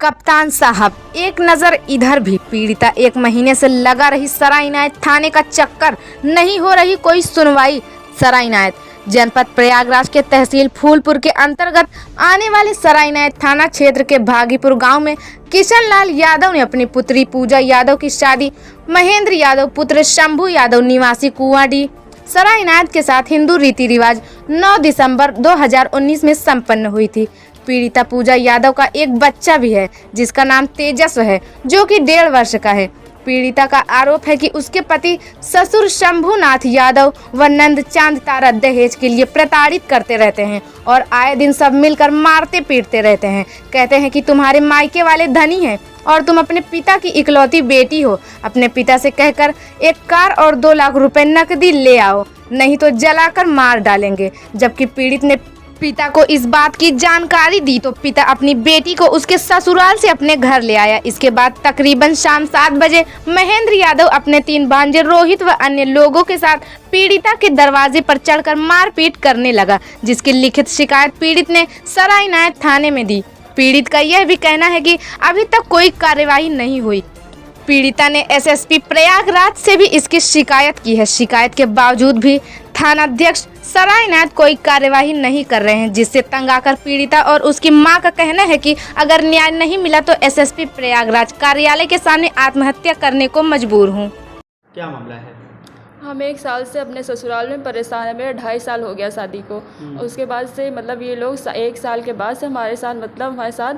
कप्तान साहब, एक नज़र इधर भी। पीड़िता 1 महीने से लगा रही सराय इनायत थाने का चक्कर, नहीं हो रही कोई सुनवाई। सराय इनायत जनपद प्रयागराज के तहसील फूलपुर के अंतर्गत आने वाले सराय इनायत थाना क्षेत्र के भागीपुर गांव में किशन लाल यादव ने अपनी पुत्री पूजा यादव की शादी महेंद्र यादव पुत्र शंभू यादव निवासी कुआडी सराय इनायत के साथ हिंदू रीति रिवाज 9 दिसंबर 2019 में संपन्न हुई थी। पीड़िता पूजा यादव का एक बच्चा भी है जिसका नाम तेजस्व है, जो कि 1.5 वर्ष का है। पीड़िता का आरोप है कि उसके पति ससुर शंभूनाथ यादव व नंद चांद तारा दहेज के लिए प्रताड़ित करते रहते हैं और आए दिन सब मिलकर मारते पीटते रहते हैं। कहते हैं कि तुम्हारे मायके वाले धनी हैं और तुम अपने पिता की इकलौती बेटी हो। अपने पिता से कहकर एक कार और 2 लाख रुपए नकदी ले आओ, नहीं तो जलाकर मार डालेंगे। जबकि पीड़ित ने पिता को इस बात की जानकारी दी तो पिता अपनी बेटी को उसके ससुराल से अपने घर ले आया। इसके बाद तकरीबन शाम 7 बजे महेंद्र यादव अपने 3 भांजे रोहित व अन्य लोगों के साथ पीड़िता के दरवाजे पर चढ़कर मारपीट करने लगा, जिसकी लिखित शिकायत पीड़ित ने सराय इनायत थाने में दी। पीड़ित का यह भी कहना है कि अभी तक कोई कार्यवाही नहीं हुई। पीड़िता ने एसएसपी प्रयागराज से भी इसकी शिकायत की है। शिकायत के बावजूद भी थानाध्यक्ष सराय इनायत कोई कार्यवाही नहीं कर रहे हैं, जिससे तंग आकर पीड़िता और उसकी मां का कहना है कि अगर न्याय नहीं मिला तो एसएसपी प्रयागराज कार्यालय के सामने आत्महत्या करने को मजबूर हूं। क्या मामला है? हम 1 साल से अपने ससुराल में परेशान है। मेरा 2.5 साल हो गया शादी को। उसके बाद से मतलब ये लोग 1 साल के बाद से हमारे साथ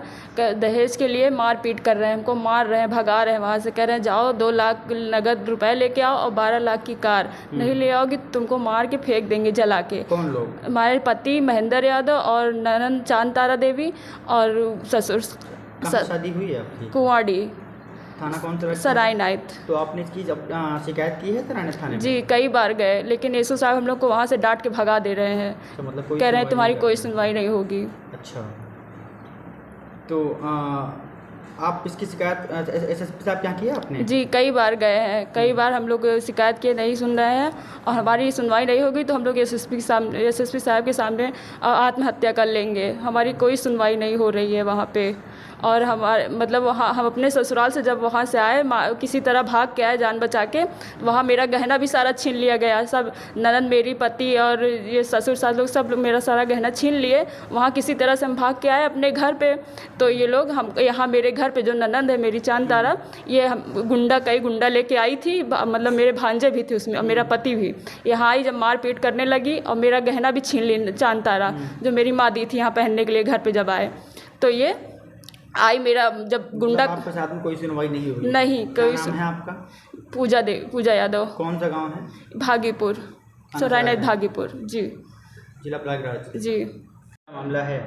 दहेज के लिए मारपीट कर रहे हैं, हमको मार रहे हैं, भगा रहे हैं वहाँ से। कह रहे हैं जाओ 2 लाख नगद रुपए लेके आओ और 12 लाख की कार, नहीं ले आओगे तुमको मार के फेंक देंगे जला के। कौन लोग? हमारे पति महेंद्र यादव और ननद चांद तारा देवी और ससुर। शादी हुई है आपकी? कुआडी थाना कौन सा? सराय इनायत। तो आपने इसकी शिकायत की है सराय थाने में? जी, कई बार गए, लेकिन एसओ साहब हम लोग को वहाँ से डांट के भगा दे रहे हैं। तो मतलब कह रहे हैं तुम्हारी कोई सुनवाई नहीं होगी। अच्छा, तो आप इसकी शिकायत एसएसपी साहब क्या की है आपने? जी, कई बार गए हैं, कई बार हम लोग शिकायत किए, नहीं सुन रहे हैं और हमारी सुनवाई नहीं होगी तो हम लोग एसएसपी साहब के सामने आत्महत्या कर लेंगे। हमारी कोई सुनवाई नहीं हो रही है वहाँ पे। और हमारे मतलब वहाँ हम अपने ससुराल से जब वहाँ से आए, किसी तरह भाग के आए जान बचा के, वहाँ मेरा गहना भी सारा छीन लिया गया। सब ननद मेरी पति और ये ससुर सास लोग सब लोग मेरा सारा गहना छीन लिए। वहाँ किसी तरह से हम भाग के आए अपने घर पे। तो ये लोग हम यहाँ मेरे घर पे जो ननद है मेरी चांद तारा, ये कई गुंडा लेके आई थी, मतलब मेरे भांजे भी थे उसमें और मेरा पति भी। यहाँ आई जब मारपीट करने लगी और मेरा गहना भी छीन ली चांद तारा, जो मेरी माँ दी थी यहाँ पहनने के लिए घर पे जब आए। तो ये आई मेरा जब गुंडा। आपके साथ में कोई सुनवाई नहीं हुई? नहीं, कोई। नाम है आपका? पूजा यादव। कौन सा गांव है? भागीपुर, सराय इनायत भागीपुर। जी, जिला प्रयागराज। जी। मामला है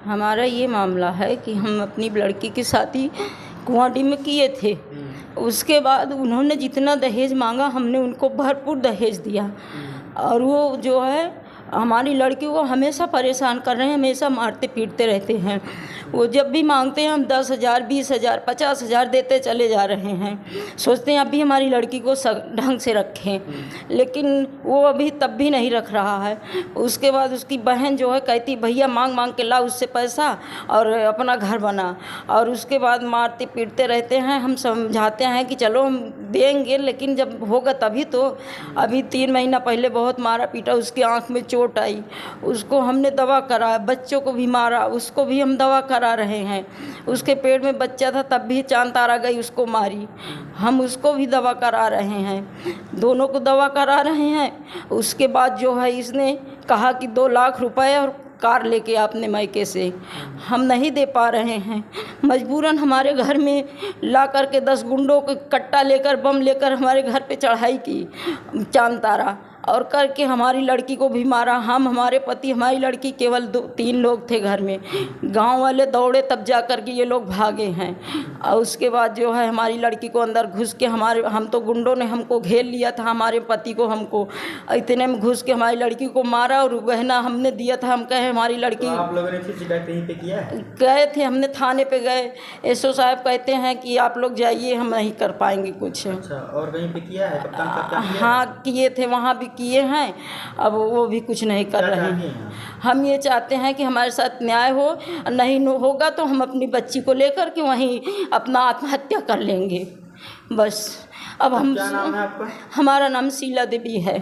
हमारा ये मामला है कि हम अपनी लड़की की शादी कुआडी में किए थे। उसके बाद उन्होंने जितना दहेज मांगा हमने उनको भरपूर दहेज दिया और वो जो है हमारी लड़की को हमेशा परेशान कर रहे हैं, हमेशा मारते पीटते रहते हैं। वो जब भी मांगते हैं हम 10,000, 20,000, 50,000 देते चले जा रहे हैं। सोचते हैं अभी हमारी लड़की को ढंग से रखें, लेकिन वो अभी तब भी नहीं रख रहा है। उसके बाद उसकी बहन जो है कहती भैया मांग मांग के ला उससे पैसा और अपना घर बना, और उसके बाद मारते पीटते रहते हैं। हम समझाते हैं कि चलो हम देंगे, लेकिन जब होगा तभी तो। अभी 3 महीना पहले बहुत मारा पीटा, उसकी आँख में चोट आई, उसको हमने दवा कराया, बच्चों को भी मारा, उसको भी हम दवा करा रहे हैं। उसके पेट में बच्चा था तब भी चांद तारा गई उसको मारी, हम उसको भी दवा करा रहे हैं, दोनों को दवा करा रहे हैं। उसके बाद जो है इसने कहा कि 2 लाख रुपए और कार लेके अपने मायके से, हम नहीं दे पा रहे हैं। मजबूरन हमारे घर में ला करके 10 गुंडों के कट्टा लेकर बम लेकर हमारे घर पे चढ़ाई की चांद तारा, और करके हमारी लड़की को भी मारा। हम, हमारे पति, हमारी लड़की, केवल 2-3 लोग थे घर में। गांव वाले दौड़े तब जा कर के ये लोग भागे हैं। और उसके बाद जो है हमारी लड़की को अंदर घुस के हम तो गुंडों ने हमको घेर लिया था, हमारे पति को, हमको इतने में घुस के हमारी लड़की को मारा और गहना हमने दिया था। हम कहे हमारी लड़की। तो आप लोगों ने फिर शिकायत कहीं पे किया है? गए थे, हमने थाने पे गए। एसओ साहब कहते हैं कि आप लोग जाइए, हम नहीं कर पाएंगे कुछ। अच्छा, और कहीं पे किया है? कप्तान साहब क्या किया है? हाँ किए थे, वहाँ भी किए हैं, अब वो भी कुछ नहीं कर रहे हैं। हम ये चाहते हैं कि हमारे साथ न्याय हो, नहीं होगा तो हम अपनी बच्ची को लेकर के वहीं अपना आत्महत्या कर लेंगे बस। अब हम, क्या नाम है आपका? हमारा नाम शीला देवी है।